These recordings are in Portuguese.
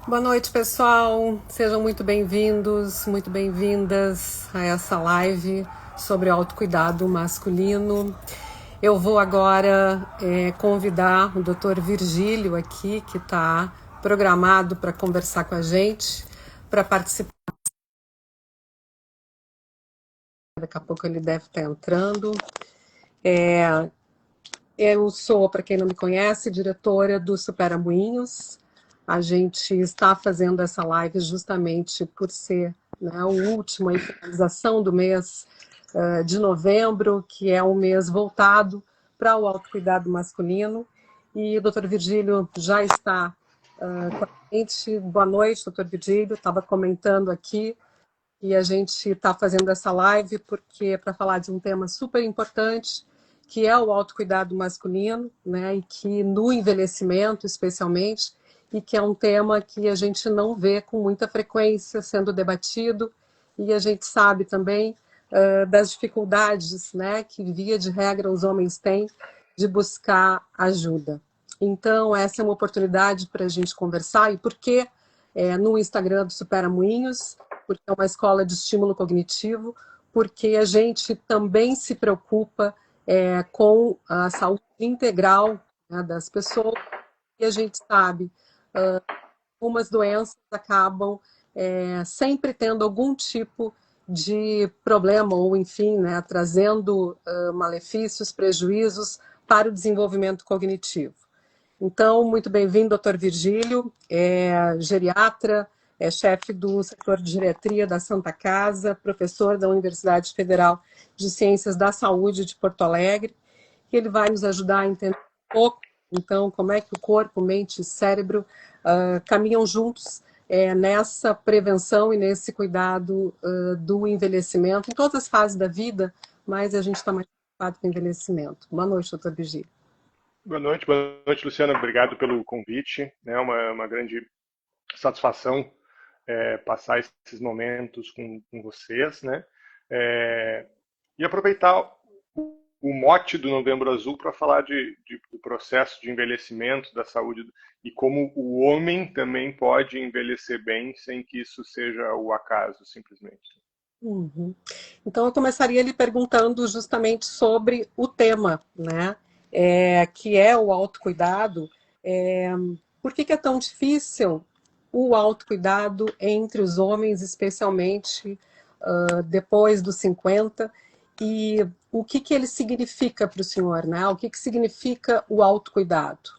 Boa noite, pessoal. Sejam muito bem-vindos, muito bem-vindas a essa live sobre autocuidado masculino. Eu vou agora convidar o Dr. Virgílio aqui, que está programado para conversar com a gente, para participar. Daqui a pouco ele deve estar entrando. Eu sou, para quem não me conhece, diretora do Supera Moinhos. A gente está fazendo essa live justamente por ser, né, o último, a finalização do mês de novembro, que é um mês voltado para o autocuidado masculino. E o Dr. Virgílio já está com a gente. Boa noite, Dr. Virgílio. Estava comentando aqui e a gente está fazendo essa live porque é para falar de um tema super importante, que é o autocuidado masculino, né? E que no envelhecimento, especialmente, e que é um tema que a gente não vê com muita frequência sendo debatido, e a gente sabe também das dificuldades, né, que via de regra os homens têm de buscar ajuda. Então, essa é uma oportunidade para a gente conversar. E por que no Instagram do Supera Moinhos? Porque é uma escola de estímulo cognitivo, porque a gente também se preocupa com a saúde integral, né, das pessoas, e a gente sabe algumas doenças acabam sempre tendo algum tipo de problema, ou enfim, né, trazendo malefícios, prejuízos para o desenvolvimento cognitivo. Então, muito bem-vindo, doutor Virgílio, geriatra, chefe do setor de geriatria da Santa Casa, professor da Universidade Federal de Ciências da Saúde de Porto Alegre, que ele vai nos ajudar a entender um pouco, então, como é que o corpo, mente e cérebro caminham juntos nessa prevenção e nesse cuidado do envelhecimento, em todas as fases da vida, mas a gente está mais preocupado com o envelhecimento. Boa noite, doutor Virgílio. Boa noite, Luciana. Obrigado pelo convite. É uma grande satisfação passar esses momentos com vocês, né? É, e aproveitar o mote do Novembro Azul para falar do processo de envelhecimento, da saúde e como o homem também pode envelhecer bem sem que isso seja o acaso, simplesmente. Uhum. Então, eu começaria lhe perguntando justamente sobre o tema, né? Que é o autocuidado. É, por que é tão difícil o autocuidado entre os homens, especialmente depois dos 50? E o que ele significa para o senhor, né? O que significa o autocuidado?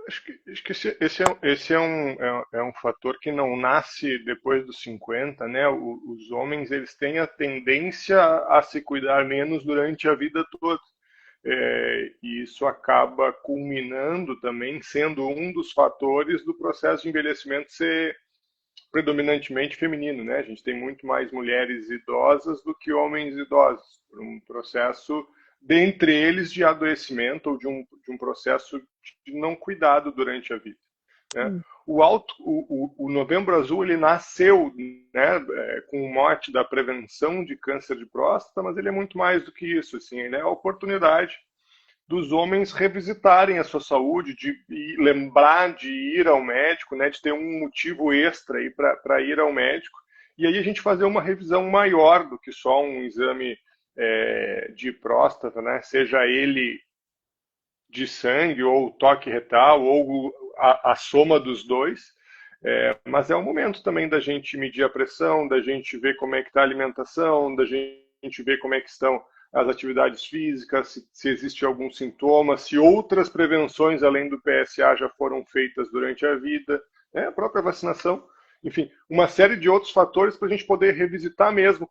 Acho que esse é um fator que não nasce depois dos 50, né? Os homens eles têm a tendência a se cuidar menos durante a vida toda. E isso acaba culminando também sendo um dos fatores do processo de envelhecimento ser predominantemente feminino, né? A gente tem muito mais mulheres idosas do que homens idosos, por um processo dentre eles de adoecimento ou de um processo de não cuidado durante a vida, né? O Novembro Azul ele nasceu, né, com o mote da prevenção de câncer de próstata, mas ele é muito mais do que isso, assim, ele é a oportunidade dos homens revisitarem a sua saúde, de lembrar de ir ao médico, né, de ter um motivo extra aí para ir ao médico, e aí a gente fazer uma revisão maior do que só um exame de próstata, né, seja ele de sangue ou toque retal ou a soma dos dois. Mas é o momento também da gente medir a pressão, da gente ver como é que está a alimentação, da gente ver como é que estão as atividades físicas, se existe algum sintoma, se outras prevenções além do PSA já foram feitas durante a vida, né? A própria vacinação, enfim, uma série de outros fatores para a gente poder revisitar mesmo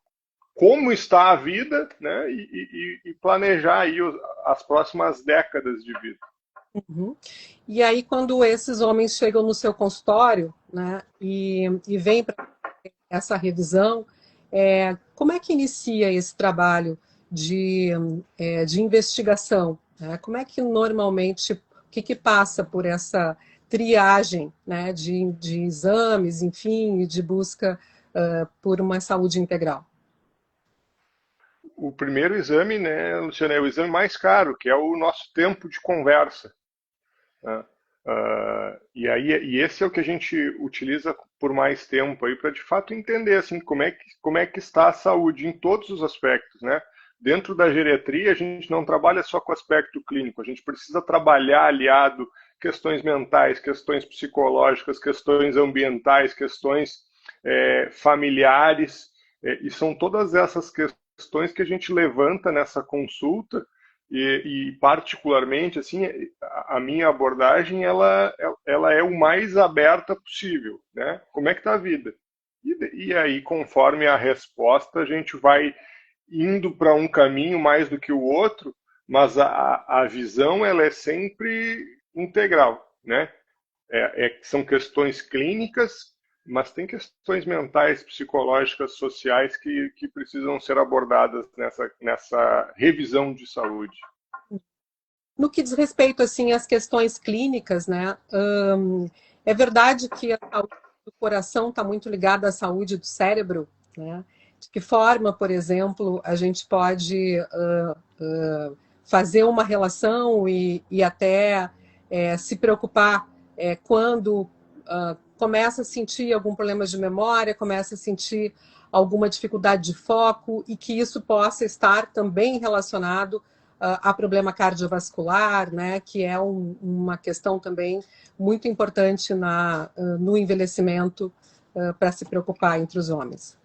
como está a vida, né? E planejar aí as próximas décadas de vida. Uhum. E aí, quando esses homens chegam no seu consultório, né, e vêm para essa revisão, como é que inicia esse trabalho de investigação, né? Como é que normalmente, o que passa por essa triagem, né, de exames, enfim, e de busca por uma saúde integral? O primeiro exame, né, Luciana, é o exame mais caro, que é o nosso tempo de conversa, né? e esse é o que a gente utiliza por mais tempo aí para de fato entender assim como é que está a saúde em todos os aspectos, né? Dentro da geriatria a gente não trabalha só com o aspecto clínico, a gente precisa trabalhar aliado questões mentais, questões psicológicas, questões ambientais, questões familiares, e são todas essas questões que a gente levanta nessa consulta e particularmente assim a minha abordagem ela é o mais aberta possível, né? Como é que está a vida? E aí conforme a resposta a gente vai indo para um caminho mais do que o outro, mas a visão ela é sempre integral, né? São questões clínicas, mas tem questões mentais, psicológicas, sociais que precisam ser abordadas nessa revisão de saúde. No que diz respeito assim às questões clínicas, né? É verdade que a saúde do coração está muito ligada à saúde do cérebro, né? De que forma, por exemplo, a gente pode fazer uma relação e até se preocupar quando começa a sentir algum problema de memória, começa a sentir alguma dificuldade de foco e que isso possa estar também relacionado a problema cardiovascular, né, que é uma questão também muito importante no envelhecimento para se preocupar entre os homens.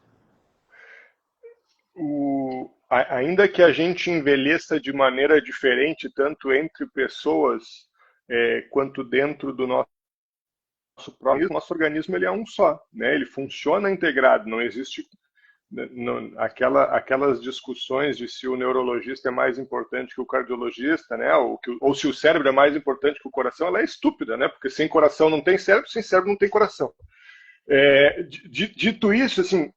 Ainda que a gente envelheça de maneira diferente, tanto entre pessoas quanto dentro do nosso organismo ele é um só, né? Ele funciona integrado, não existe aquelas discussões de se o neurologista é mais importante que o cardiologista, né? Ou se o cérebro é mais importante que o coração, ela é estúpida, né? Porque sem coração não tem cérebro, sem cérebro não tem coração. Dito isso, assim,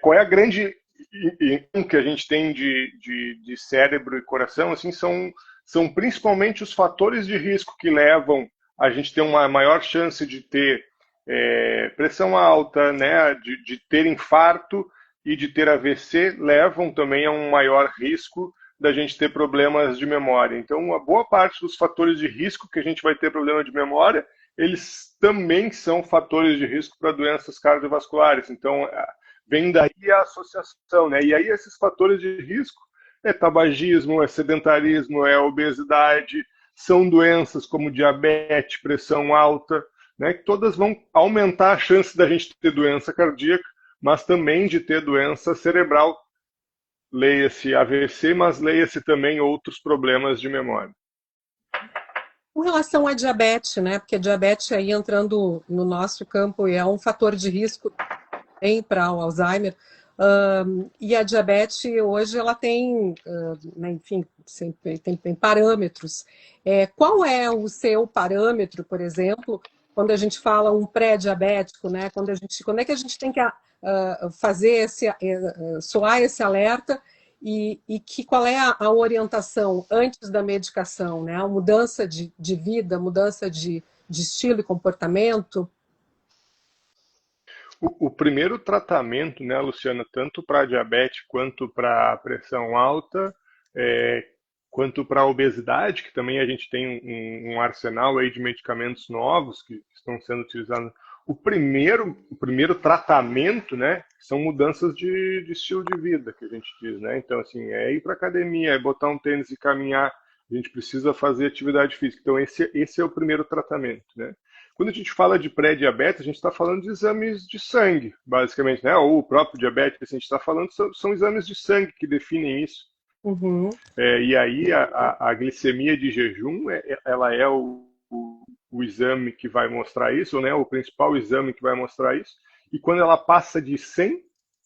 qual é a grande que a gente tem de cérebro e coração? Assim, são principalmente os fatores de risco que levam a gente ter uma maior chance de ter pressão alta, né, de ter infarto e de ter AVC, levam também a um maior risco da gente ter problemas de memória. Então, uma boa parte dos fatores de risco que a gente vai ter problema de memória, eles também são fatores de risco para doenças cardiovasculares. Então, vem daí a associação, né? E aí esses fatores de risco é tabagismo, é sedentarismo, é obesidade, são doenças como diabetes, pressão alta, né, que todas vão aumentar a chance da gente ter doença cardíaca, mas também de ter doença cerebral. Leia-se AVC, mas leia-se também outros problemas de memória. Com relação à diabetes, né, porque a diabetes aí entrando no nosso campo é um fator de risco também para o Alzheimer, e a diabetes hoje ela tem, né, enfim, sempre tem parâmetros. Qual é o seu parâmetro, por exemplo, quando a gente fala um pré-diabético, né? Quando é que a gente tem que fazer soar esse alerta e qual é a orientação antes da medicação, né? A mudança de vida, mudança de estilo e comportamento? O primeiro tratamento, né, Luciana, tanto para diabetes quanto para pressão alta, quanto para obesidade, que também a gente tem um arsenal aí de medicamentos novos que estão sendo utilizados. O primeiro tratamento, né, são mudanças de estilo de vida, que a gente diz, né? Então, assim, é ir para academia, é botar um tênis e caminhar, a gente precisa fazer atividade física. Então, esse é o primeiro tratamento, né? Quando a gente fala de pré-diabetes, a gente está falando de exames de sangue, basicamente, né? Ou o próprio diabetes, a gente está falando, são exames de sangue que definem isso. Uhum. E aí a glicemia de jejum, ela é o exame que vai mostrar isso, né? O principal exame que vai mostrar isso. E quando ela passa de 100,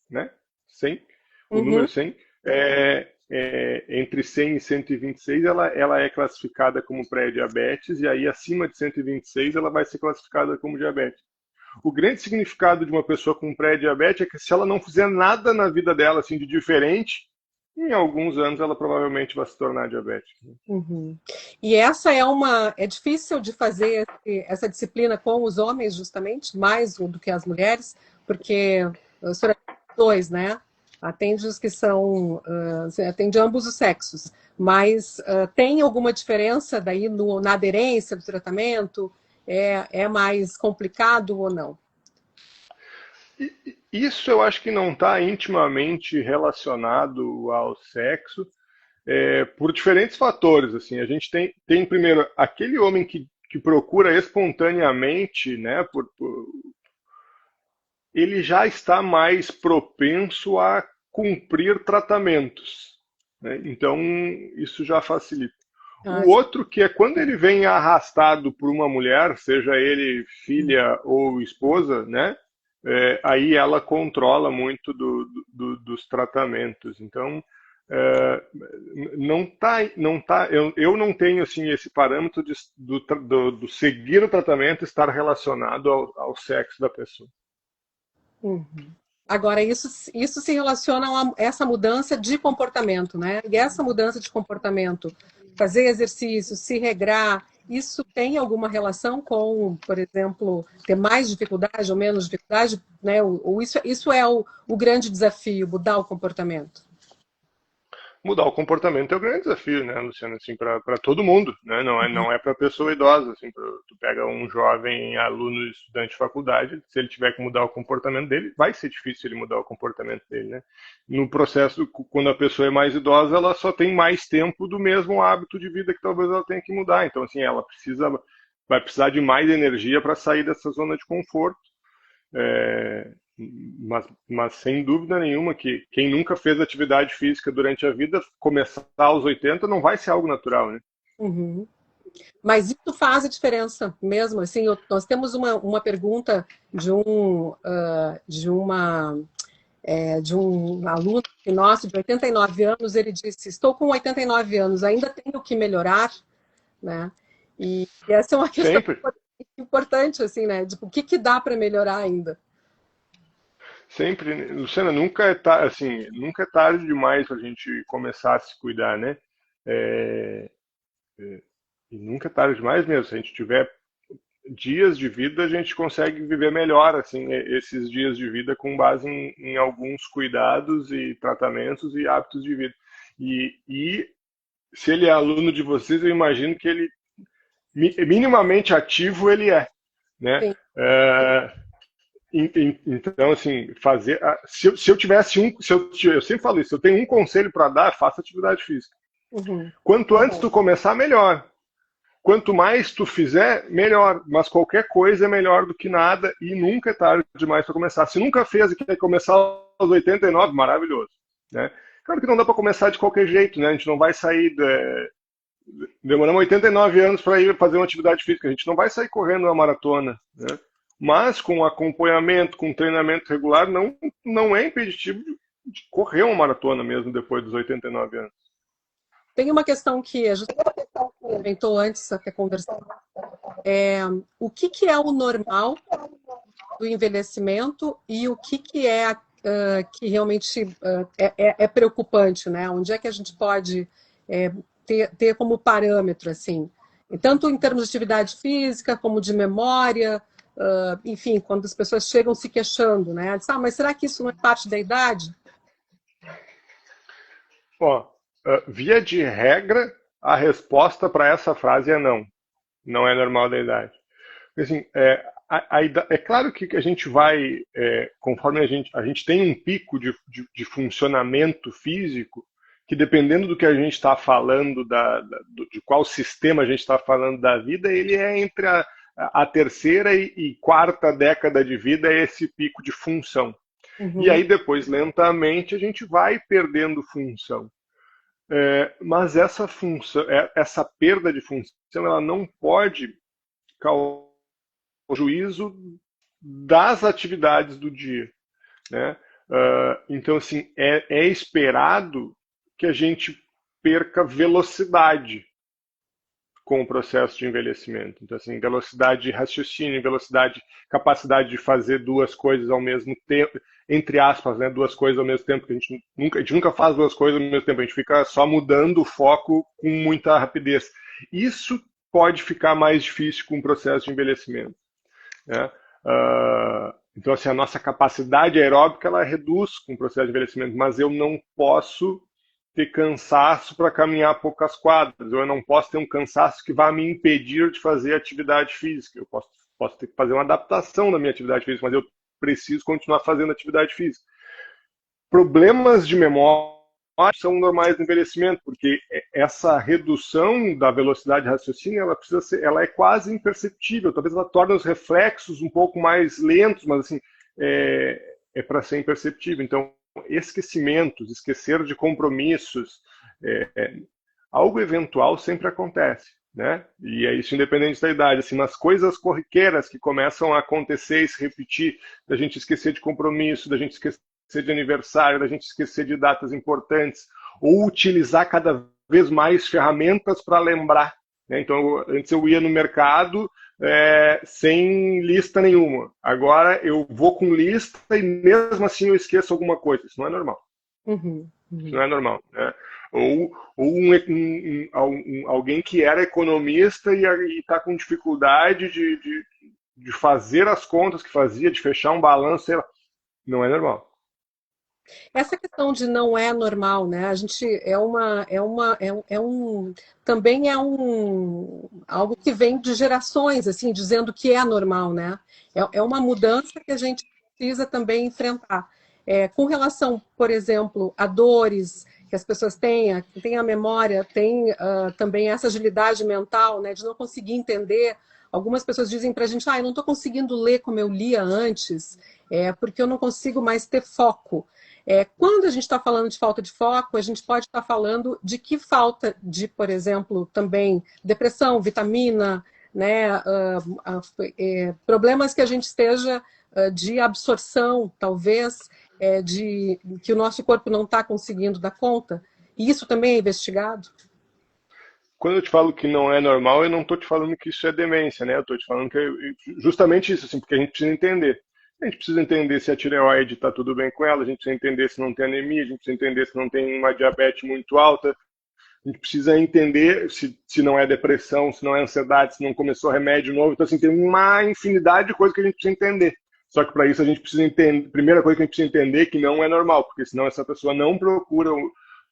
né? 100, o número 100, entre 100 e 126, ela é classificada como pré-diabetes, e aí acima de 126 ela vai ser classificada como diabetes. O grande significado de uma pessoa com pré-diabetes é que se ela não fizer nada na vida dela assim de diferente, em alguns anos ela provavelmente vai se tornar diabética. Uhum. E essa é difícil de fazer essa disciplina com os homens, justamente, mais do que as mulheres, porque a senhora tem dois, né? Atende os que são, atende ambos os sexos, mas tem alguma diferença daí na aderência do tratamento? é mais complicado ou não? Isso eu acho que não está intimamente relacionado ao sexo, por diferentes fatores. Assim, a gente tem primeiro aquele homem que procura espontaneamente, né, ele já está mais propenso a cumprir tratamentos, né? Então, isso já facilita. Ah, O outro que é quando ele vem arrastado por uma mulher, seja ele filha ou esposa, né? Aí ela controla muito dos tratamentos. Então, é, eu não tenho assim esse parâmetro do seguir o tratamento estar relacionado ao sexo da pessoa. uhum. Agora, isso se relaciona a essa mudança de comportamento, né? E essa mudança de comportamento, fazer exercício, se regrar, isso tem alguma relação com, por exemplo, ter mais dificuldade ou menos dificuldade, né? Ou isso é o grande desafio, mudar o comportamento. Mudar o comportamento é o grande desafio, né, Luciano, assim, para todo mundo, né? Não é para pessoa idosa, assim, tu pega um jovem aluno, estudante de faculdade, se ele tiver que mudar o comportamento dele, vai ser difícil ele mudar o comportamento dele, né? No processo, quando a pessoa é mais idosa, ela só tem mais tempo do mesmo hábito de vida que talvez ela tenha que mudar. Então, assim, vai precisar de mais energia para sair dessa zona de conforto. É, mas sem dúvida nenhuma que quem nunca fez atividade física durante a vida, começar aos 80 não vai ser algo natural, né? Uhum. Mas isso faz a diferença mesmo. Assim, nós temos uma pergunta de de um aluno nosso de 89 anos. Ele disse: Estou com 89 anos, ainda tenho que melhorar, né? E essa é uma questão Sempre, importante, assim, né? Tipo, o que dá para melhorar ainda? sempre, Luciana, nunca é tarde demais para a gente começar a se cuidar, né? É, e nunca é tarde demais mesmo. Se a gente tiver dias de vida, a gente consegue viver melhor, assim, esses dias de vida com base em alguns cuidados e tratamentos e hábitos de vida. E se ele é aluno de vocês, eu imagino que ele minimamente ativo ele é, né? Sim. É, então, assim, se eu tivesse eu sempre falo isso, se eu tenho um conselho para dar, faça atividade física. Uhum. Quanto antes tu começar, melhor. Quanto mais tu fizer, melhor. Mas qualquer coisa é melhor do que nada e nunca é tarde demais para começar. Se nunca fez e quer começar aos 89, maravilhoso, né? Claro que não dá para começar de qualquer jeito, né? A gente não vai sair demoramos 89 anos para ir fazer uma atividade física. A gente não vai sair correndo uma maratona, né? Mas com acompanhamento, com treinamento regular, não é impeditivo de correr uma maratona mesmo depois dos 89 anos. Tem uma questão que a gente comentou antes, até conversando. O que é o normal do envelhecimento e o que é que realmente é preocupante, né? Onde é que a gente pode ter como parâmetro, assim, tanto em termos de atividade física como de memória, enfim, quando as pessoas chegam se queixando, né? Diz, mas será que isso não é parte da idade? Ó, via de regra, a resposta para essa frase é não. Não é normal da idade. Assim, é claro que a gente vai, conforme a gente tem um pico de funcionamento físico, que dependendo do que a gente está falando, de qual sistema a gente está falando da vida, ele é entre a terceira e quarta década de vida, é esse pico de função. E Uhum. aí depois, lentamente, a gente vai perdendo função. Mas essa perda de função, ela não pode causar juízo das atividades do dia, né? Então, assim, é esperado que a gente perca velocidade com o processo de envelhecimento. Então, assim, velocidade de raciocínio, capacidade de fazer duas coisas ao mesmo tempo, entre aspas, né, duas coisas ao mesmo tempo, que a gente nunca faz duas coisas ao mesmo tempo, a gente fica só mudando o foco com muita rapidez. Isso pode ficar mais difícil com o processo de envelhecimento, né? Então, assim, a nossa capacidade aeróbica ela reduz com o processo de envelhecimento, mas eu não posso ter cansaço para caminhar poucas quadras, ou eu não posso ter um cansaço que vá me impedir de fazer atividade física. Eu posso ter que fazer uma adaptação da minha atividade física, mas eu preciso continuar fazendo atividade física. Problemas de memória são normais no envelhecimento, porque essa redução da velocidade de raciocínio, ela é quase imperceptível. Talvez ela torne os reflexos um pouco mais lentos, mas assim, é para ser imperceptível. Então, esquecimentos, esquecer de compromissos, algo eventual sempre acontece, né? E é isso independente da idade. Assim, nas coisas corriqueiras que começam a acontecer e se repetir, da gente esquecer de compromisso, da gente esquecer de aniversário, da gente esquecer de datas importantes, ou utilizar cada vez mais ferramentas para lembrar, né? Então, antes eu ia no mercado sem lista nenhuma. Agora eu vou com lista e mesmo assim eu esqueço alguma coisa. Isso não é normal. Isso não é normal, né? Ou alguém que era economista e está com dificuldade de fazer as contas que fazia, de fechar um balanço, sei lá. Não é normal. Essa questão de não é normal, né? A gente também é algo que vem de gerações, assim, dizendo que é normal, né? É uma mudança que a gente precisa também enfrentar. Com relação, por exemplo, a dores que as pessoas têm, que têm a memória, tem também essa agilidade mental, né? De não conseguir entender. Algumas pessoas dizem para a gente, eu não estou conseguindo ler como eu lia antes, porque eu não consigo mais ter foco. Quando a gente está falando de falta de foco, a gente pode estar falando de que falta de, por exemplo, também depressão, vitamina, né, problemas que a gente esteja de absorção, talvez, de que o nosso corpo não está conseguindo dar conta. E isso também é investigado? Quando eu te falo que não é normal, eu não estou te falando que isso é demência, né? Eu estou te falando que é justamente isso, assim, porque a gente precisa entender. A gente precisa entender se a tireoide está tudo bem com ela, a gente precisa entender se não tem anemia, a gente precisa entender se não tem uma diabetes muito alta, a gente precisa entender se não é depressão, se não é ansiedade, se não começou remédio novo. Então, assim, tem uma infinidade de coisas que a gente precisa entender. Só que para isso a gente precisa entender, primeira coisa que a gente precisa entender é que não é normal, porque senão essa pessoa não procura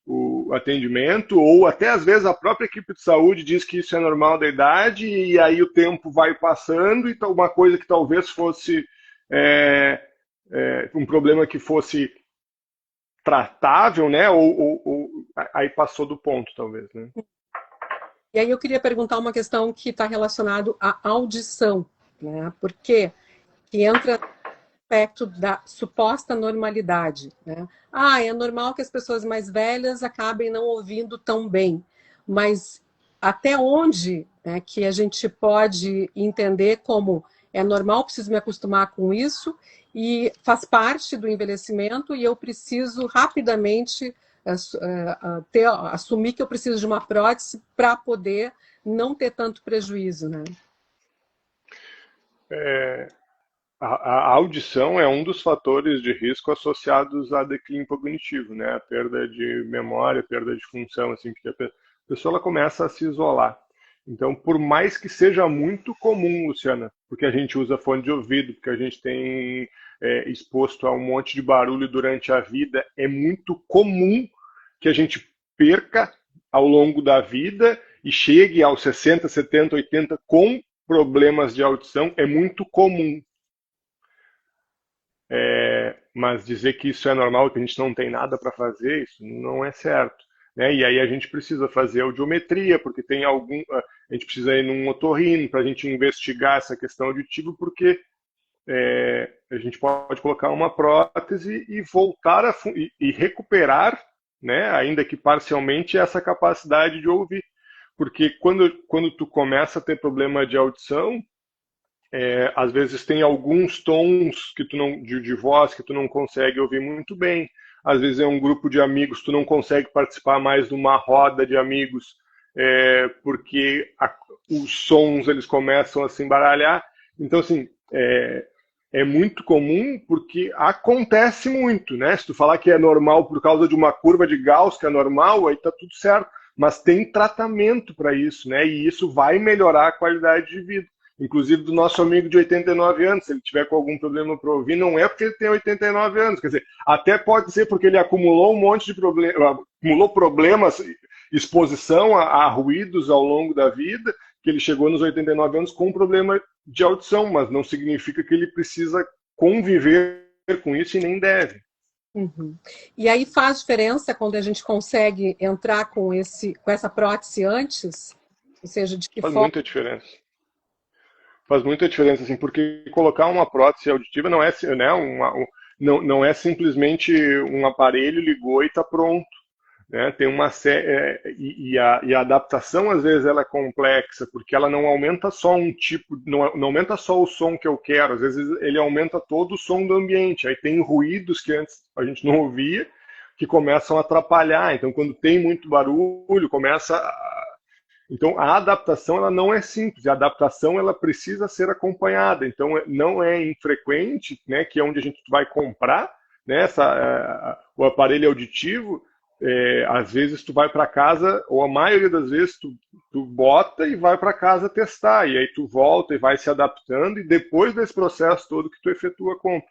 o atendimento, ou até às vezes a própria equipe de saúde diz que isso é normal da idade, e aí o tempo vai passando, e uma coisa que talvez fosse um problema que fosse tratável, né? Ou aí passou do ponto, talvez, né? E aí eu queria perguntar uma questão que está relacionada à audição, né? Porque que entra aspecto da suposta normalidade, né? É normal que as pessoas mais velhas acabem não ouvindo tão bem, mas até onde, né, que a gente pode entender como é normal, preciso me acostumar com isso e faz parte do envelhecimento e eu preciso rapidamente assumir que eu preciso de uma prótese para poder não ter tanto prejuízo, né? A audição é um dos fatores de risco associados a declínio cognitivo, né? A perda de memória, perda de função, assim, porque a pessoa ela começa a se isolar. Então, por mais que seja muito comum, Luciana, porque a gente usa fone de ouvido, porque a gente tem exposto a um monte de barulho durante a vida, é muito comum que a gente perca ao longo da vida e chegue aos 60, 70, 80 com problemas de audição, é muito comum. Mas dizer que isso é normal, que a gente não tem nada para fazer, isso não é certo, né? E aí a gente precisa fazer audiometria, porque tem a gente precisa ir num otorrino para a gente investigar essa questão auditiva, porque a gente pode colocar uma prótese e voltar e recuperar, né, ainda que parcialmente, essa capacidade de ouvir. Porque quando tu começa a ter problema de audição, às vezes tem alguns tons que de voz que tu não consegue ouvir muito bem. Às vezes é um grupo de amigos, tu não consegue participar mais de uma roda de amigos, porque os sons eles começam a se embaralhar. Então, assim, é muito comum porque acontece muito, né? Se tu falar que é normal por causa de uma curva de Gauss, que é normal, aí tá tudo certo. Mas tem tratamento para isso, né? E isso vai melhorar a qualidade de vida. inclusive do nosso amigo de 89 anos, se ele tiver com algum problema para ouvir, não é porque ele tem 89 anos, quer dizer, até pode ser porque ele acumulou um monte de problemas, acumulou problemas, exposição a ruídos ao longo da vida, que ele chegou nos 89 anos com um problema de audição, mas não significa que ele precisa conviver com isso e nem deve. Uhum. E aí faz diferença quando a gente consegue entrar com essa prótese antes? Ou seja, de que Faz forma? muita diferença. Faz muita diferença, assim, porque colocar uma prótese auditiva não é, né, não é simplesmente um aparelho ligou e está pronto. Né? Tem uma série, e a adaptação às vezes ela é complexa, porque ela não aumenta só um tipo, não aumenta só o som que eu quero, às vezes ele aumenta todo o som do ambiente. Aí tem ruídos que antes a gente não ouvia, que começam a atrapalhar. Então, quando tem muito barulho, começa então, a adaptação ela não é simples, a adaptação ela precisa ser acompanhada. Então, não é infrequente, né, que é onde a gente vai comprar, né, o aparelho auditivo, às vezes tu vai para casa, ou a maioria das vezes tu bota e vai para casa testar, e aí tu volta e vai se adaptando, e depois desse processo todo que tu efetua a compra.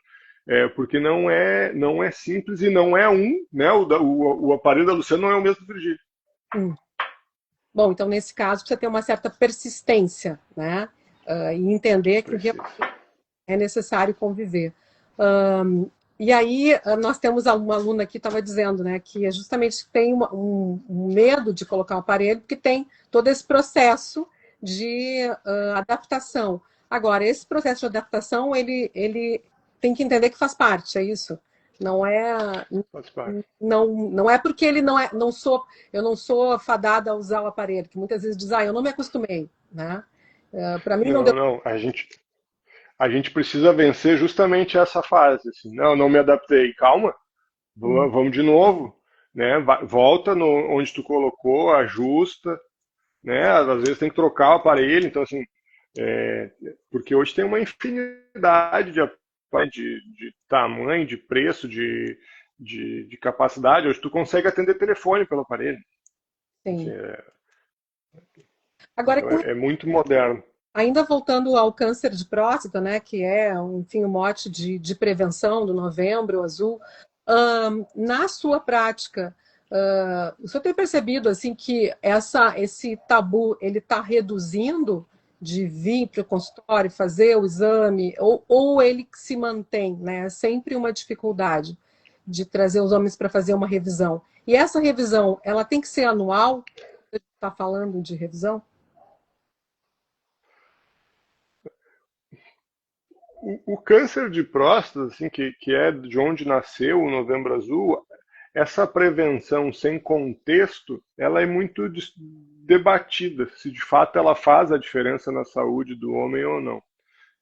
Porque não é simples e não é né, o aparelho da Luciana não é o mesmo do Virgílio. Bom, então nesse caso precisa ter uma certa persistência, né? E entender que é necessário conviver. E aí nós temos uma aluna que estava dizendo, né, que é justamente tem um medo de colocar o aparelho, porque tem todo esse processo de adaptação. Agora, esse processo de adaptação, ele tem que entender que faz parte, é isso? Não é, Faz parte. não é porque ele eu não sou fadada a usar o aparelho, que muitas vezes diz, eu não me acostumei, né? Para mim não deu. Não, a gente precisa vencer justamente essa fase. Assim, não me adaptei. Calma, vamos de novo, né? Volta onde tu colocou, ajusta, né? Às vezes tem que trocar o aparelho, então assim, porque hoje tem uma infinidade de tamanho, de preço, de capacidade. Hoje tu consegue atender telefone pelo aparelho. Assim, Sim. Agora, é muito moderno. ainda voltando ao câncer de próstata, né, que é, enfim, o mote de prevenção do Novembro Azul, na sua prática, o senhor tem percebido assim que esse tabu ele está reduzindo de vir para o consultório fazer o exame ou ele se mantém, né? É sempre uma dificuldade de trazer os homens para fazer uma revisão. E essa revisão, ela tem que ser anual? Você está falando de revisão? O câncer de próstata, assim, que é de onde nasceu o Novembro Azul, essa prevenção sem contexto, ela é muito debatida, se de fato ela faz a diferença na saúde do homem ou não,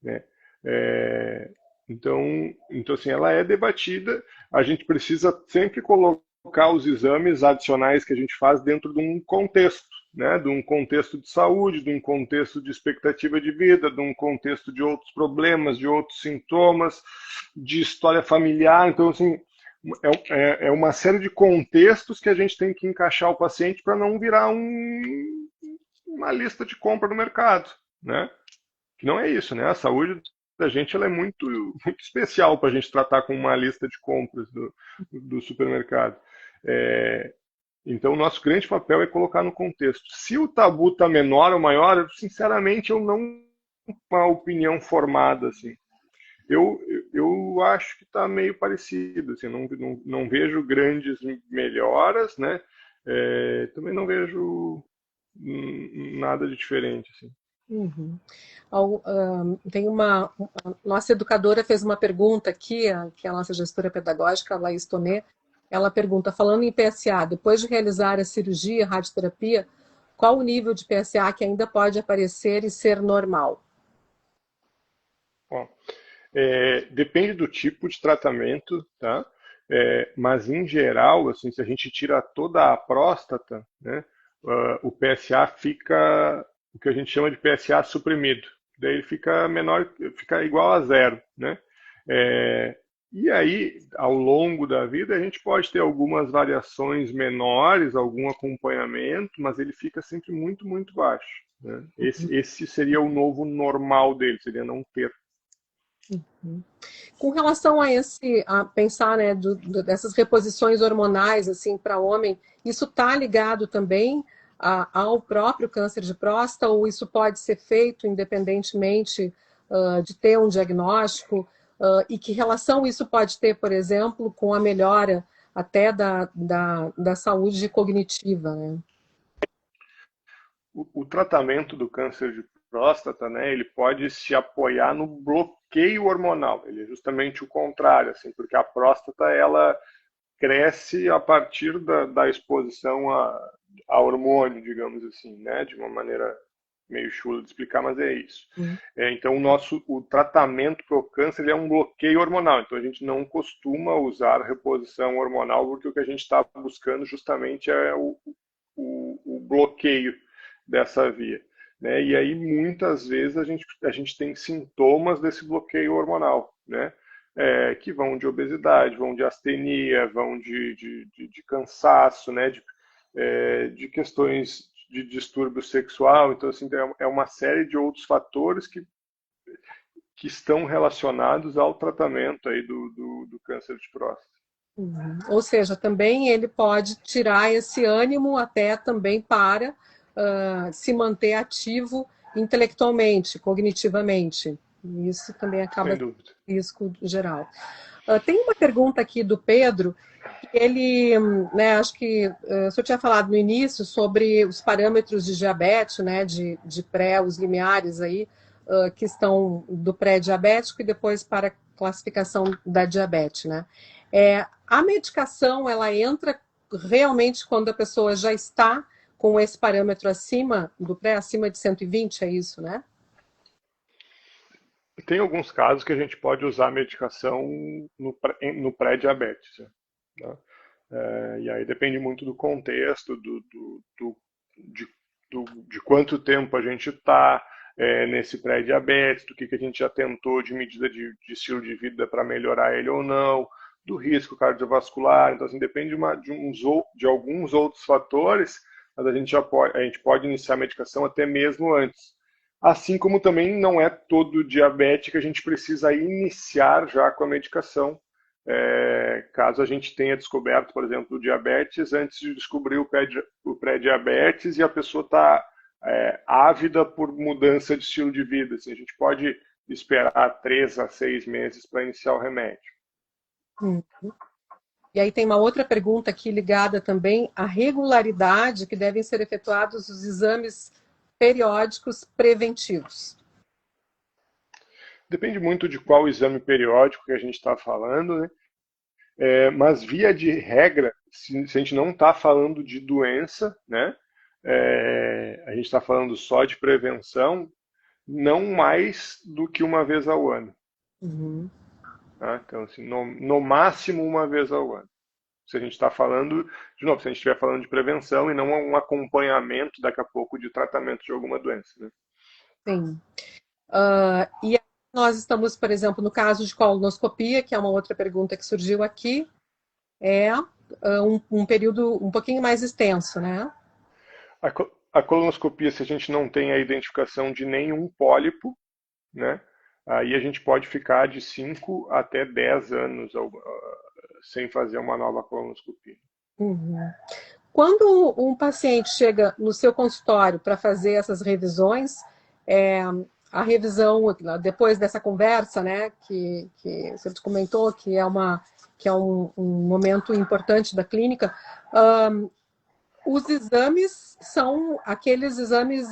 né? É, então, assim, ela é debatida, a gente precisa sempre colocar os exames adicionais que a gente faz dentro de um contexto, né? De um contexto de saúde, de um contexto de expectativa de vida, de um contexto de outros problemas, de outros sintomas, de história familiar. Então, assim, é uma série de contextos que a gente tem que encaixar o paciente para não virar uma lista de compra no mercado, né? Que não é isso, né? A saúde da gente ela é muito especial para a gente tratar com uma lista de compras do supermercado. Então, o nosso grande papel é colocar no contexto. Se o tabu está menor ou maior, sinceramente, eu não tenho uma opinião formada. Assim. Eu acho que está meio parecido. Assim, não vejo grandes melhoras, né? Também não vejo nada de diferente. Assim. Uhum. Tem a nossa educadora fez uma pergunta aqui, que é a nossa gestora pedagógica, a Laís Tonê, ela pergunta, falando em PSA, depois de realizar a cirurgia, a radioterapia, qual o nível de PSA que ainda pode aparecer e ser normal? Bom, depende do tipo de tratamento, tá? Mas em geral, assim, se a gente tira toda a próstata, né, o PSA fica o que a gente chama de PSA suprimido. Daí ele fica menor, fica igual a zero, né? E aí, ao longo da vida, a gente pode ter algumas variações menores, algum acompanhamento, mas ele fica sempre muito, muito baixo. né? Esse seria o novo normal dele, seria não ter. Com relação a pensar, né, dessas reposições hormonais assim para homem, isso está ligado também ao próprio câncer de próstata ou isso pode ser feito independentemente de ter um diagnóstico? E que relação isso pode ter, por exemplo, com a melhora até da saúde cognitiva, né? O tratamento do câncer de próstata, né, ele pode se apoiar no bloqueio hormonal. Ele é justamente o contrário, assim, porque a próstata ela cresce a partir da exposição a hormônio, digamos assim, né, de uma maneira meio chula de explicar, mas é isso. Então, o tratamento para o câncer ele é um bloqueio hormonal. Então, a gente não costuma usar reposição hormonal, porque o que a gente está buscando justamente é o bloqueio dessa via. Né? E aí, muitas vezes, a gente tem sintomas desse bloqueio hormonal, né? Que vão de obesidade, vão de astenia, vão de cansaço, né? De questões de distúrbio sexual. Então, assim, é uma série de outros fatores que estão relacionados ao tratamento aí do câncer de próstata. Ou seja, também ele pode tirar esse ânimo até também para se manter ativo intelectualmente, cognitivamente. Isso também acaba Sem sendo dúvida. um risco geral. Tem uma pergunta aqui do Pedro, que ele, né, acho que o senhor tinha falado no início sobre os parâmetros de diabetes, né, de pré, os limiares aí, que estão do pré-diabético e depois para a classificação da diabetes, né? A medicação, ela entra realmente quando a pessoa já está com esse parâmetro acima do pré, acima de 120, é isso, né? Tem alguns casos que a gente pode usar a medicação no pré-diabetes. Né? E aí depende muito do contexto, de, de quanto tempo a gente está nesse pré-diabetes, do que a gente já tentou de medida de estilo de vida para melhorar ele ou não, do risco cardiovascular. Então, assim, depende de alguns outros fatores, mas a gente pode iniciar a medicação até mesmo antes. Assim como também não é todo diabético que a gente precisa iniciar já com a medicação, caso a gente tenha descoberto, por exemplo, o diabetes antes de descobrir o pré-diabetes e a pessoa está ávida por mudança de estilo de vida. Assim, a gente pode esperar 3 a 6 meses para iniciar o remédio. E aí tem uma outra pergunta aqui ligada também à regularidade que devem ser efetuados os exames periódicos preventivos. Depende muito de qual exame periódico que a gente está falando, né? Mas via de regra, se a gente não está falando de doença, né? A gente está falando só de prevenção, não mais do que uma vez ao ano. Uhum. Tá? Então, assim, no máximo uma vez ao ano. Se a gente está falando, de novo, se a gente estiver falando de prevenção e não um acompanhamento daqui a pouco de tratamento de alguma doença. Né? Sim. E nós estamos, por exemplo, no caso de colonoscopia, que é uma outra pergunta que surgiu aqui, um período um pouquinho mais extenso, né? A colonoscopia, se a gente não tem a identificação de nenhum pólipo, né? Aí a gente pode ficar de 5 até 10 anos sem fazer uma nova colonoscopia. Uhum. Quando um paciente chega no seu consultório para fazer essas revisões, a revisão, depois dessa conversa, né, que você comentou, que é um momento importante da clínica, os exames são aqueles exames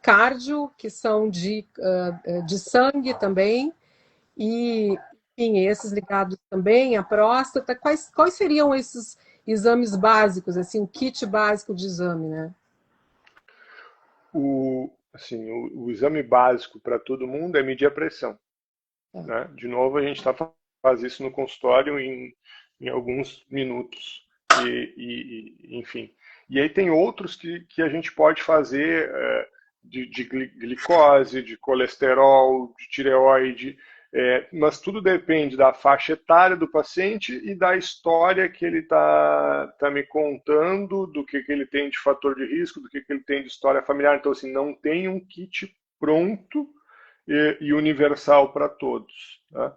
cardio, que são de sangue também, e, enfim, esses ligados também à próstata. Quais seriam esses exames básicos, assim, o kit básico de exame, né? O exame básico para todo mundo é medir a pressão. Né? De novo, a gente faz isso no consultório em alguns minutos. Enfim. E aí tem outros que a gente pode fazer de glicose, de colesterol, de tireoide, Mas tudo depende da faixa etária do paciente e da história que ele tá me contando, do que ele tem de fator de risco, do que ele tem de história familiar. Então, assim, não tem um kit pronto e universal para todos. Tá?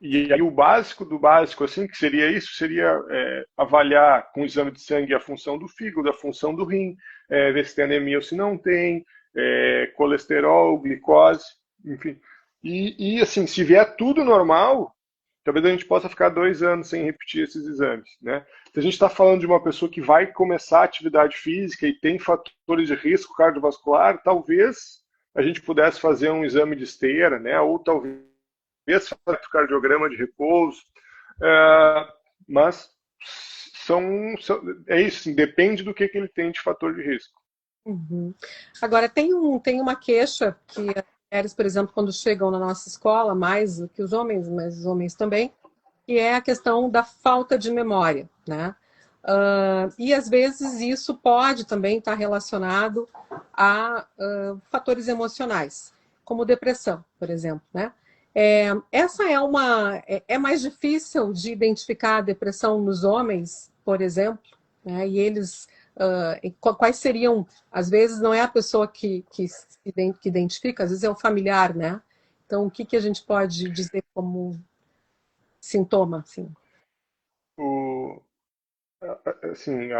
E aí o básico do básico, assim, que seria isso, seria avaliar com o exame de sangue a função do fígado, a função do rim, ver se tem anemia ou se não tem, colesterol, glicose, enfim. E assim, se vier tudo normal, talvez a gente possa ficar 2 anos sem repetir esses exames, né? Se a gente está falando de uma pessoa que vai começar a atividade física e tem fatores de risco cardiovascular, talvez a gente pudesse fazer um exame de esteira, né? Ou talvez fazer cardiograma de repouso, mas é isso, assim, depende do que ele tem de fator de risco. Uhum. Agora, tem uma queixa que as mulheres, por exemplo, quando chegam na nossa escola, mais do que os homens, mas os homens também, que é a questão da falta de memória, né? E às vezes isso pode também estar relacionado a fatores emocionais, como depressão, por exemplo, né? Essa é mais difícil de identificar a depressão nos homens, por exemplo, né? E eles quais seriam, às vezes não é a pessoa que identifica, às vezes é o familiar, né? Então, o que a gente pode dizer como sintoma, assim? O, assim,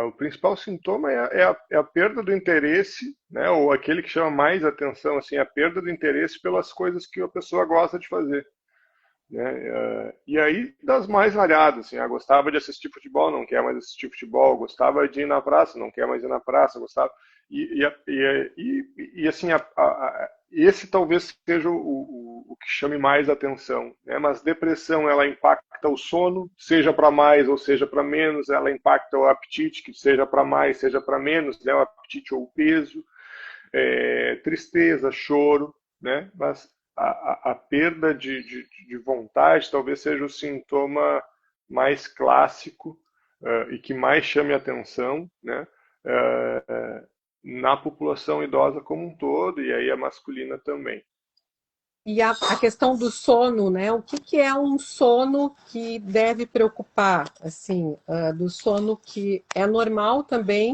o principal sintoma é a perda do interesse, né, ou aquele que chama mais atenção, assim, a perda do interesse pelas coisas que a pessoa gosta de fazer. Né? E aí, das mais variadas, assim, gostava de assistir futebol, não quer mais assistir futebol, gostava de ir na praça, não quer mais ir na praça, gostava. Assim, esse talvez seja o que chame mais atenção, né? Mas depressão, ela impacta o sono, seja para mais ou seja para menos, ela impacta o apetite, que seja para mais, seja para menos, né? O apetite ou o peso, tristeza, choro, né? Mas a perda de vontade talvez seja o sintoma mais clássico e que mais chame atenção, né? Na população idosa como um todo, e aí a masculina também. E a questão do sono, né? O que é um sono que deve preocupar, assim, do sono que é normal também,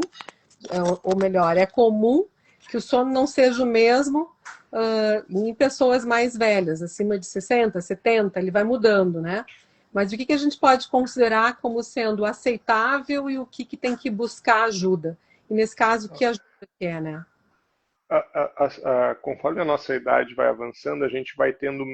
ou melhor, é comum que o sono não seja o mesmo em pessoas mais velhas, acima de 60, 70, ele vai mudando, né? Mas o que a gente pode considerar como sendo aceitável e o que tem que buscar ajuda? E nesse caso, que ajuda que é, né? Conforme a nossa idade vai avançando, a gente vai tendo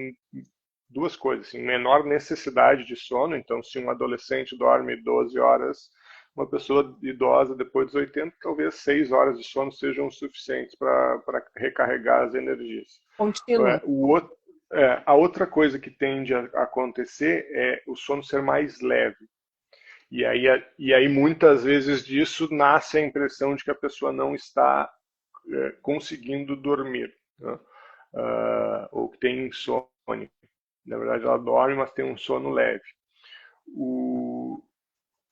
duas coisas, assim, menor necessidade de sono. Então, se um adolescente dorme 12 horas, uma pessoa idosa depois dos 80, talvez 6 horas de sono sejam suficientes para recarregar as energias. Contínuo. A outra coisa que tende a acontecer é o sono ser mais leve. E aí muitas vezes disso nasce a impressão de que a pessoa não está conseguindo dormir, né? Ou que tem insônia. Na verdade, ela dorme, mas tem um sono leve.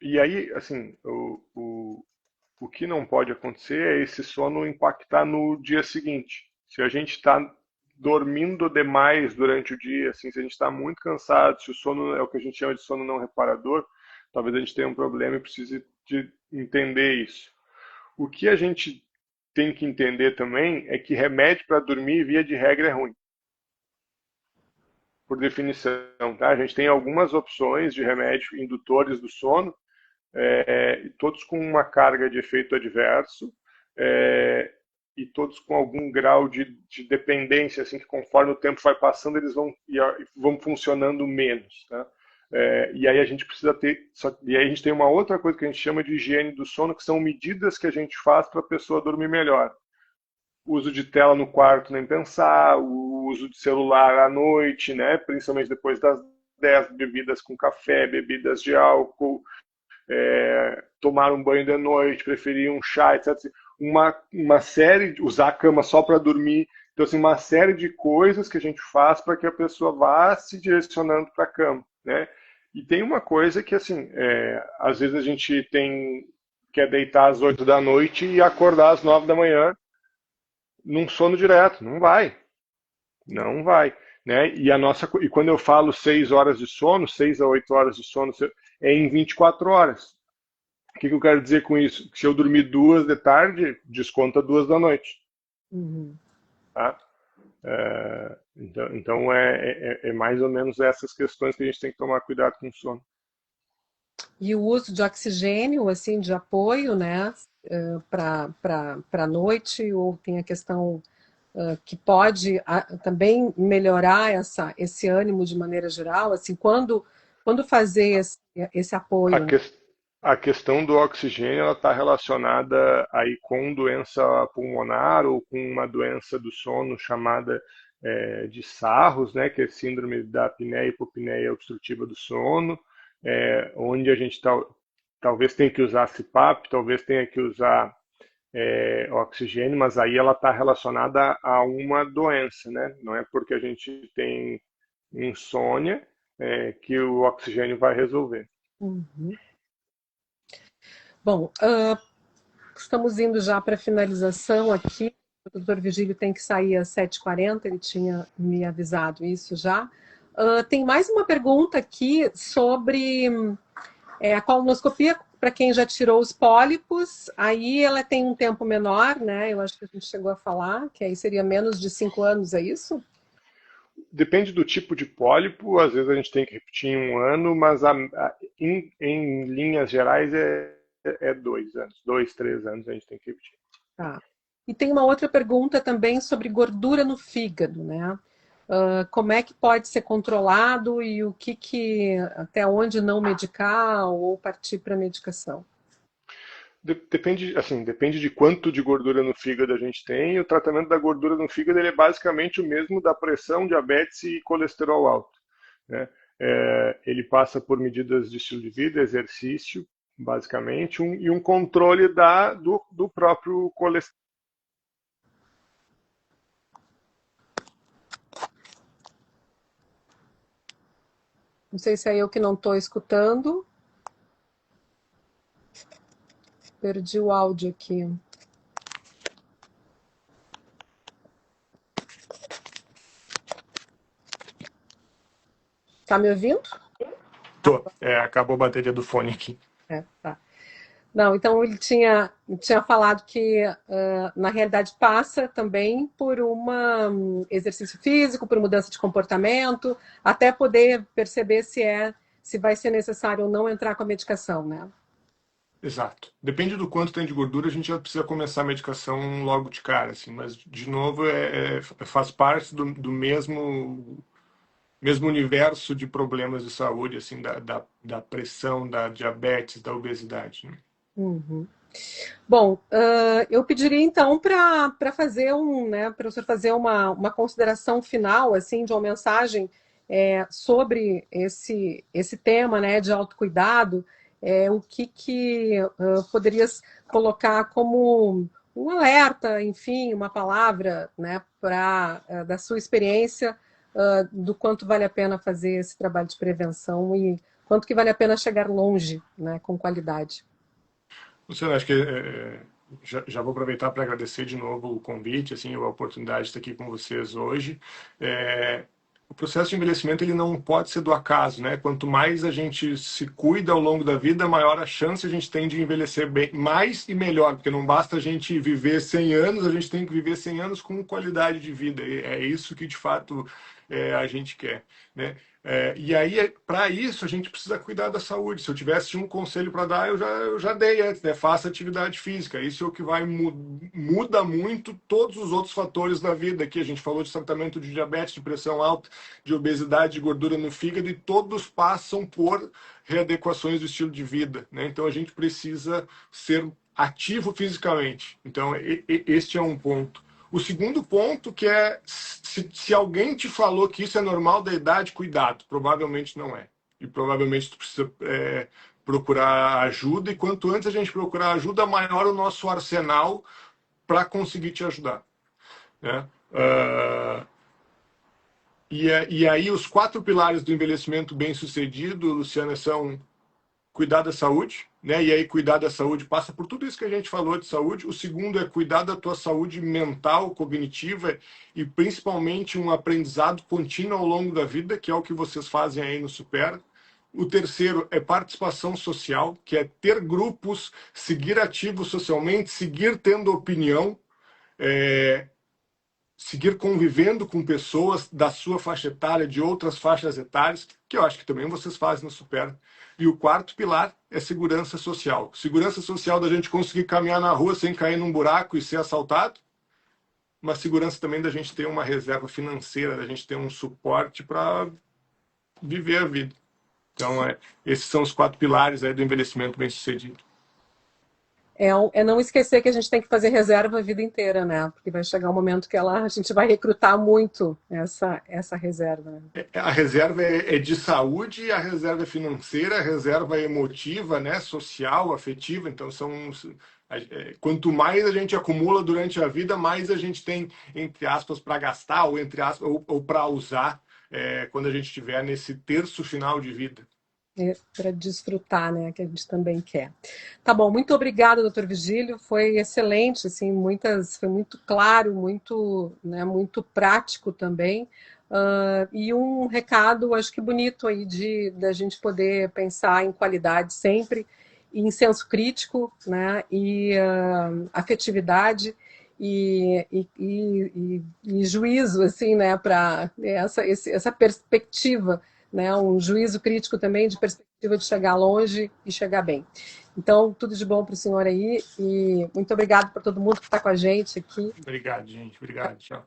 E aí, assim, o que não pode acontecer é esse sono impactar no dia seguinte. Se a gente está dormindo demais durante o dia, assim, se a gente está muito cansado, se o sono é o que a gente chama de sono não reparador, talvez a gente tenha um problema e precise de entender isso. O que a gente tem que entender também é que remédio para dormir, via de regra, é ruim. Por definição, tá? A gente tem algumas opções de remédio indutores do sono, todos com uma carga de efeito adverso, e todos com algum grau de dependência, assim, que conforme o tempo vai passando, eles vão funcionando menos, tá? E aí a gente precisa ter. E aí a gente tem uma outra coisa que a gente chama de higiene do sono, que são medidas que a gente faz para a pessoa dormir melhor. Uso de tela no quarto, nem pensar, o uso de celular à noite, né? Principalmente depois das 10, bebidas com café, bebidas de álcool, tomar um banho de noite, preferir um chá, etc. Uma série, usar a cama só para dormir. Então, assim, uma série de coisas que a gente faz para que a pessoa vá se direcionando para a cama, né? E tem uma coisa que, assim, às vezes a gente quer deitar às 8 da noite e acordar às 9 da manhã num sono direto. Não vai. Não vai, né? E quando eu falo 6 horas de sono, 6 a 8 horas de sono, é em 24 horas. O que eu quero dizer com isso? Que se eu dormir 2 da tarde, desconta 2 da noite, Uhum. tá? Então é mais ou menos essas questões que a gente tem que tomar cuidado com o sono. E o uso de oxigênio, assim, de apoio, né, para a noite, ou tem a questão que pode também melhorar esse ânimo de maneira geral, assim, quando fazer esse A, apoio, né? que, a questão do oxigênio ela está relacionada aí com doença pulmonar ou com uma doença do sono chamada de Sarros, né, que é síndrome da apneia e hipopneia obstrutiva do sono, onde a gente talvez tenha que usar CPAP, talvez tenha que usar oxigênio, mas aí ela está relacionada a uma doença, né? Não é porque a gente tem insônia que o oxigênio vai resolver. Uhum. Bom, estamos indo já para a finalização aqui. O doutor Vigílio tem que sair às 7h40, ele tinha me avisado isso já. Tem mais uma pergunta aqui sobre a colonoscopia, para quem já tirou os pólipos, aí ela tem um tempo menor, né? Eu acho que a gente chegou a falar, que aí seria menos de 5 anos, é isso? Depende do tipo de pólipo, às vezes a gente tem que repetir em um ano, mas em linhas gerais é 2 anos, 2, 3 anos a gente tem que repetir. Tá. E tem uma outra pergunta também sobre gordura no fígado, né? Como é que pode ser controlado e até onde não medicar ou partir para medicação? Depende, assim, depende de quanto de gordura no fígado a gente tem. O tratamento da gordura no fígado ele é basicamente o mesmo da pressão, diabetes e colesterol alto, né? Ele passa por medidas de estilo de vida, exercício, basicamente, e um controle do próprio colesterol. Não sei se é eu que não estou escutando. Perdi o áudio aqui. Tá me ouvindo? Tô. Acabou a bateria do fone aqui. Tá. Não, então ele tinha falado que, na realidade, passa também por exercício físico, por mudança de comportamento, até poder perceber se vai ser necessário ou não entrar com a medicação, né? Exato. Depende do quanto tem de gordura, a gente já precisa começar a medicação logo de cara, assim. Mas, de novo, faz parte do mesmo universo de problemas de saúde, assim, da pressão, da diabetes, da obesidade, né? Uhum. Bom, eu pediria então para fazer né, para o senhor fazer uma consideração final, assim, de uma mensagem sobre esse tema, né, de autocuidado, o que poderias colocar como um alerta, enfim, uma palavra, né, da sua experiência, do quanto vale a pena fazer esse trabalho de prevenção e quanto que vale a pena chegar longe, né, com qualidade. Luciano, acho que já vou aproveitar para agradecer de novo o convite, assim, a oportunidade de estar aqui com vocês hoje. O processo de envelhecimento ele não pode ser do acaso, né? Quanto mais a gente se cuida ao longo da vida, maior a chance a gente tem de envelhecer bem, mais e melhor, porque não basta a gente viver 100 anos, a gente tem que viver 100 anos com qualidade de vida. E é isso que de fato a gente quer, né? E aí, para isso, a gente precisa cuidar da saúde. Se eu tivesse um conselho para dar, eu já dei antes, né? Faça atividade física. Isso é o que vai muda muito todos os outros fatores da vida. Aqui a gente falou de tratamento de diabetes, de pressão alta, de obesidade, de gordura no fígado, e todos passam por readequações do estilo de vida, né? Então a gente precisa ser ativo fisicamente. Então, este é um ponto. O segundo ponto que se alguém te falou que isso é normal da idade, cuidado, provavelmente não é. E provavelmente tu precisa procurar ajuda, e quanto antes a gente procurar ajuda, maior o nosso arsenal para conseguir te ajudar, né? E aí os 4 pilares do envelhecimento bem-sucedido, Luciana, são cuidar da saúde, né? E aí cuidar da saúde passa por tudo isso que a gente falou de saúde. O segundo é cuidar da tua saúde mental, cognitiva e principalmente um aprendizado contínuo ao longo da vida, que é o que vocês fazem aí no Supera. O terceiro é participação social, que é ter grupos, seguir ativo socialmente, seguir tendo opinião, seguir convivendo com pessoas da sua faixa etária, de outras faixas etárias, que eu acho que também vocês fazem no Super. E o quarto pilar é segurança social. Segurança social da gente conseguir caminhar na rua sem cair num buraco e ser assaltado, mas segurança também da gente ter uma reserva financeira, da gente ter um suporte para viver a vida. Então, esses são os 4 pilares aí do envelhecimento bem-sucedido. É não esquecer que a gente tem que fazer reserva a vida inteira, né? Porque vai chegar um momento que a gente vai recrutar muito essa reserva. Né? A reserva é de saúde, a reserva é financeira, a reserva é emotiva, né? Social, afetiva. Então, quanto mais a gente acumula durante a vida, mais a gente tem, entre aspas, para gastar ou, entre aspas, ou para usar quando a gente estiver nesse terço final de vida. Para desfrutar, né, que a gente também quer. Tá bom, muito obrigada, doutor Vigílio, foi excelente, assim, foi muito claro, muito, né, muito prático também, e um recado, acho que bonito aí da gente poder pensar em qualidade sempre, em senso crítico, né, e afetividade, e juízo, assim, né, para essa perspectiva, né, um juízo crítico também de perspectiva de chegar longe e chegar bem. Então, tudo de bom para o senhor aí e muito obrigado para todo mundo que está com a gente aqui. Obrigado, gente. Obrigado. Tchau.